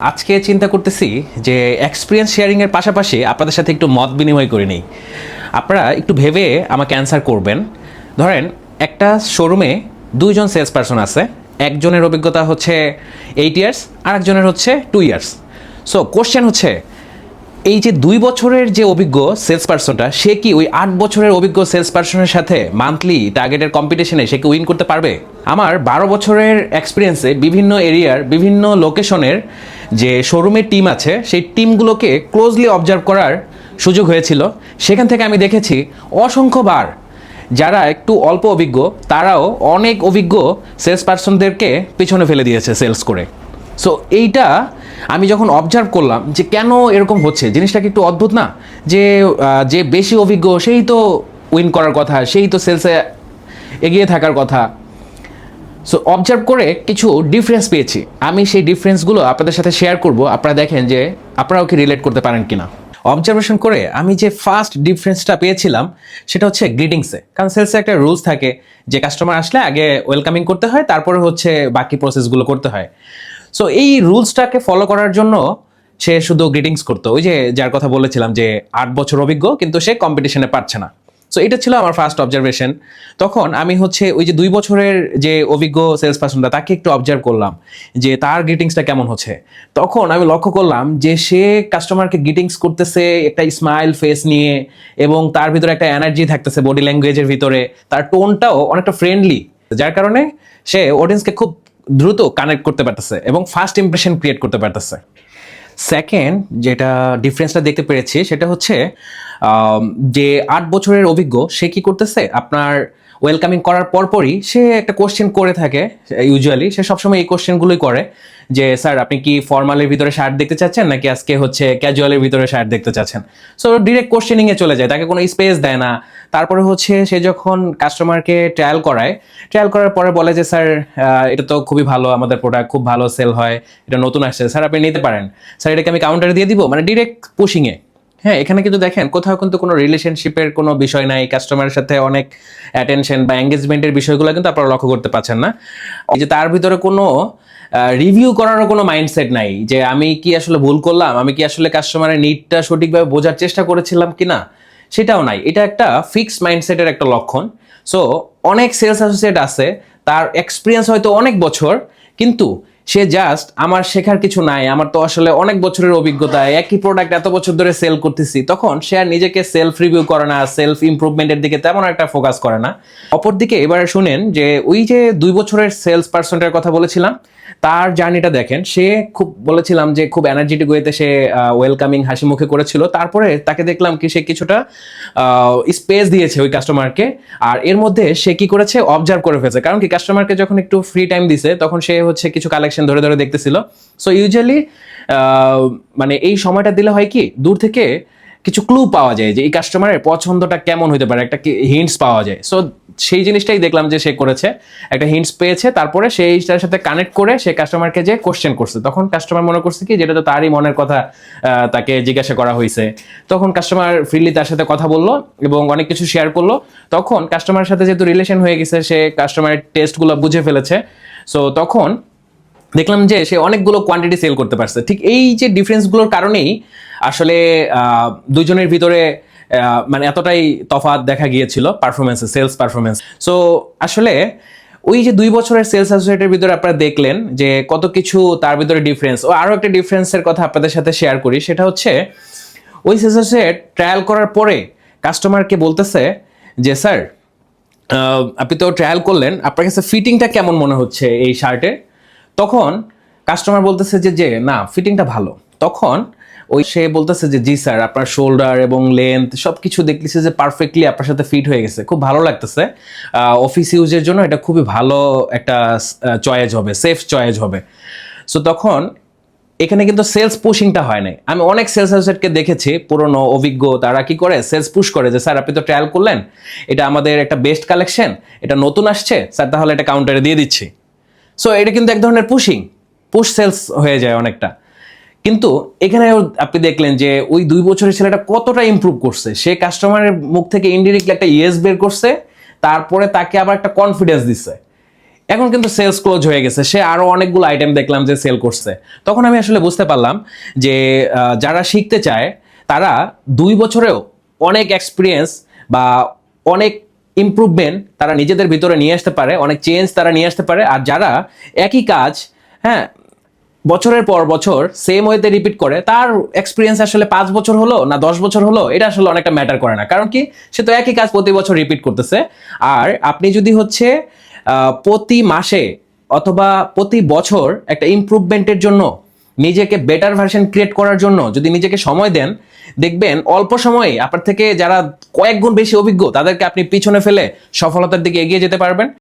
আজকে চিন্তা করতেছি যে এক্সপিরিয়েন্স শেয়ারিং এর পাশাপাশি আপনাদের সাথে একটু মত বিনিময় করে নিই। আপনারা একটু ভেবে আমাকে অ্যান্সার করবেন। ধরেন একটা শোরুমে দুইজন সেলস পারসন আছে, একজনের অভিজ্ঞতা হচ্ছে 8 ইয়ার্স আর একজনের হচ্ছে 2 ইয়ার্স। সো কোশ্চেন হচ্ছে, এই যে 2 বছরের যে অভিজ্ঞ সেলস পারসনটা, সে কি ওই 8 বছরের অভিজ্ঞ সেলস পারসনের সাথে মান্থলি টার্গেটের কম্পিটিশনে সে কি উইন করতে পারবে? আমার 12 বছরের এক্সপিরিয়েন্সে বিভিন্ন এরিয়ার বিভিন্ন লোকেশনের যে শোরুমের টিম আছে, সেই টিমগুলোকে ক্লোজলি অবজার্ভ করার সুযোগ হয়েছিল। সেখান থেকে আমি দেখেছি অসংখ্যবার যারা একটু অল্প অভিজ্ঞ তারাও অনেক অভিজ্ঞ সেলস পারসনদেরকে পিছনে ফেলে দিয়েছে সেলস করে। সো এইটা আমি যখন অবজার্ভ করলাম যে কেন এরকম হচ্ছে, জিনিসটা কি একটু অদ্ভুত না? যে বেশি অভিজ্ঞ সেই তো উইন করার কথা, সেই তো সেলসে এগিয়ে থাকার কথা। সো অবজার্ভ করে কিছু ডিফারেন্স পেয়েছি, আমি সেই ডিফারেন্সগুলো আপনাদের সাথে শেয়ার করব। আপনারা দেখেন যে আপনারাও কি রিলেট করতে পারেন কিনা। অবজারভেশন করে আমি যে ফার্স্ট ডিফারেন্সটা পেয়েছিলাম সেটা হচ্ছে গ্রিটিংসে। কারণ সেলসে একটা রুলস থাকে যে কাস্টমার আসলে আগে ওয়েলকামিং করতে হয়, তারপরে হচ্ছে বাকি প্রসেসগুলো করতে হয়। সো এই রুলসটাকে ফলো করার জন্য সে শুধু গ্রিটিংস করতো, ওই যে যার কথা বলেছিলাম যে 8 বছর অভিজ্ঞ কিন্তু সে কম্পিটিশনে পারছে না। সো এটা ছিল আমার ফার্স্ট অবজারভেশন। তখন আমি হচ্ছে ওই যে 2 বছরের যে অভিজ্ঞ সেলস পারসনটা তাকে একটু অবজার্ভ করলাম যে তার গ্রিটিংসটা কেমন হচ্ছে। তখন আমি লক্ষ্য করলাম যে সে কাস্টমারকে গ্রিটিংস করতেছে একটা স্মাইল ফেস নিয়ে, এবং তার ভিতরে একটা এনার্জি থাকতেছে বডি ল্যাঙ্গুয়েজের ভিতরে, তার টোনটাও অনেকটা ফ্রেন্ডলি, যার কারণে সে অডিয়েন্সকে খুব দ্রুত কানেক্ট করতে পারতেছে এবং ফার্স্ট ইমপ্রেশন ক্রিয়েট করতে পারতেছে। সেকেন্ড যেটা ডিফারেন্সটা দেখতে পেরেছি সেটা হচ্ছে যে 8 বছরের অভিজ্ঞ সে কি করতেছে, আপনার ওয়েলকামিং করার পরপরই সে একটা কোশ্চেন করে থাকে। ইউজুয়ালি সে সবসময় এই কোশ্চেনগুলোই করে যে স্যার আপনি কি ফর্মালের ভিতরে শার্ট দেখতে চাচ্ছেন নাকি আজকে হচ্ছে ক্যাজুয়ালের ভিতরে শার্ট দেখতে চাচ্ছেন। সো ডিরেক্ট কোশ্চেনিংয়ে চলে যায়, তাকে কোনো স্পেস দেয় না। তারপরে হচ্ছে সে যখন কাস্টমারকে ট্রায়াল করার পরে বলে যে স্যার এটা তো খুবই ভালো, আমাদের প্রোডাক্ট খুব ভালো সেল হয়, এটা নতুন আসছে, স্যার আপনি নিতে পারেন, স্যার এটাকে আমি কাউন্টারে দিয়ে দিব, মানে ডিরেক্ট পুশিংয়ে। হ্যাঁ, এখানে কিন্তু দেখেন কোথাও কিন্তু কোনো রিলেশনশিপের কোনো বিষয় নাই, কাস্টমারের সাথে অনেক অ্যাটেনশন বা এঙ্গেজমেন্টের বিষয়গুলো কিন্তু আপনারা লক্ষ্য করতে পারছেন না। এই যে তার ভিতরে কোনো রিভিউ করারও কোনো মাইন্ডসেট নাই যে আমি কি আসলে ভুল করলাম, আমি কি আসলে কাস্টমারের নিডটা সঠিকভাবে বোঝার চেষ্টা করেছিলাম কিনা, সেটাও নাই। এটা একটা ফিক্সড মাইন্ডসেটের একটা লক্ষণ। সো অনেক সেলস অ্যাসোসিয়েট আছে, তার এক্সপিরিয়েন্স হয়তো অনেক বছর, কিন্তু সে জাস্ট আমার শেখার কিছু নাই, আমার তো আসলে অনেক বছরের অভিজ্ঞতা, একই প্রোডাক্ট এত বছর ধরে সেল করতেছি, তখন সে আর নিজেকে সেলফ রিভিউ করে না, সেলফ ইমপ্রুভমেন্টের দিকে তেমন একটা ফোকাস করে না। অপরদিকে এবারে শুনেন যে ওই যে 2 বছরের সেলস পার্সনটার কথা বলেছিলাম, তার জার্নিটা দেখেন। সে খুব বলেছিলাম যে খুব এনার্জেটিক ওয়েতে সে ওয়েলকামিং হাসি মুখে করেছিল। তারপরে তাকে দেখলাম কি সে কিছুটা স্পেস দিয়েছে ওই কাস্টমারকে, আর এর মধ্যে সে কি করেছে অবজার্ভ করে ফেলছে। কারণ কি কাস্টমারকে যখন একটু ফ্রি টাইম দিছে তখন সে হচ্ছে কিছু কালেকশন ধরে ধরে দেখতেছিল। সো ইউজুয়ালি মানে এই সময়টা দিলে হয় কি, দূর থেকে কিছু ক্লু পাওয়া যায় যে এই কাস্টমারের পছন্দটা কেমন হতে পারে, একটা হিন্টস পাওয়া যায়। সো সেই জিনিসটাই দেখলাম যে সে করেছে, একটা হিন্টস পেয়েছে, তারপরে সেইটার সাথে কানেক্ট করে সে কাস্টমারকে যে কোশ্চেন করছে, তখন কাস্টমার মনে করছে কি যেটা তো তারই মনের কথা তাকে জিজ্ঞাসা করা হয়েছে। তখন কাস্টমার ফ্রিলি তার সাথে কথা বললো এবং অনেক কিছু শেয়ার করলো। তখন কাস্টমারের সাথে যেহেতু রিলেশন হয়ে গেছে, সে কাস্টমারের টেস্টগুলো বুঝে ফেলেছে। সো তখন দেখলাম যে সে অনেকগুলো কোয়ান্টিটি সেল করতে পারছে। ঠিক এই যে ডিফারেন্সগুলোর কারণেই আসলে দুইজনের ভিতরে মানে এতটাই তফাৎ দেখা গিয়েছিল পারফরমেন্সে, সেলস পারফরমেন্স। সো আসলে ওই যে 2 বছরের সেলস অ্যাসোসিয়েটের ভিতরে আপনারা দেখলেন যে কত কিছু তার ভিতরে ডিফারেন্স। ও আরও একটা ডিফারেন্সের কথা আপনাদের সাথে শেয়ার করি, সেটা হচ্ছে ওই সেলস অ্যাসোসিয়েট ট্রায়াল করার পরে কাস্টমারকে বলতেছে যে স্যার আপনি তো ট্রায়াল করলেন, আপনার কাছে ফিটিংটা কেমন মনে হচ্ছে এই শার্টের? তখন কাস্টমার বলতেছে যে না, ফিটিংটা ভালো। তখন ওই সে বলতেছে যে জি স্যার, আপনার শোল্ডার এবং লেন্থ সব কিছু দেখতেছে যে পারফেক্টলি আপনার সাথে ফিট হয়ে গেছে, খুব ভালো লাগতেছে, অফিস ইউজের জন্য এটা খুবই ভালো একটা চয়েস হবে, সেফ চয়েস হবে। সো তখন এখানে কিন্তু সেলস পুশিংটা হয় নাই। আমি অনেক সেলস অ্যাসোসিয়েটকে দেখেছি পুরনো অভিজ্ঞ, তারা কি করে সেলস পুশ করে যে স্যার আপনি তো ট্রায়াল করলেন, এটা আমাদের একটা বেস্ট কালেকশন, এটা নতুন আসছে স্যার, তাহলে এটা কাউন্টারে দিয়ে দিচ্ছি। সো এটা কিন্তু এক ধরনের পুশ সেলস হয়ে যায় অনেকটা। কিন্তু এখানে আপনি দেখলেন যে ওই 2 বছরের ছেলেটা কতটা ইমপ্রুভ করছে। সে কাস্টমারের মুখ থেকে ইনডিরেক্টলি একটা ইয়েস বের করছে, তারপরে তাকে আবার একটা কনফিডেন্স দিচ্ছে। এখন কিন্তু সেলস ক্লোজ হয়ে গেছে, সে আরো অনেকগুলো আইটেম দেখলাম যে সেল করছে। তখন আমি আসলে বুঝতে পারলাম যে যারা শিখতে চায় তারা 2 বছরেও অনেক এক্সপিরিয়েন্স বা অনেক ইমপ্রুভমেন্ট তারা নিজেদের ভিতরে নিয়ে আসতে পারে, অনেক চেঞ্জ তারা নিয়ে আসতে পারে। আর যারা একই কাজ, হ্যাঁ, বছরের পর বছর সেম ওয়েতে রিপিট করে, তার এক্সপিরিয়েন্স আসলে 5 বছর হলো না 10 বছর হলো, এটা আসলে অনেকটা ম্যাটার করে না। কারণ কি, সে তো একই কাজ প্রতি বছর রিপিট করতেছে। আর আপনি যদি হচ্ছে প্রতি মাসে অথবা প্রতি বছর একটা ইমপ্রুভমেন্টের জন্য, নিজেকে বেটার ভার্সন ক্রিয়েট করার জন্য যদি নিজেকে সময় দেন, দেখবেন অল্প সময়ে আপনার থেকে যারা কয়েক গুণ বেশি অভিজ্ঞ তাদেরকে আপনি পিছনে ফেলে সফলতার দিকে এগিয়ে যেতে পারবেন।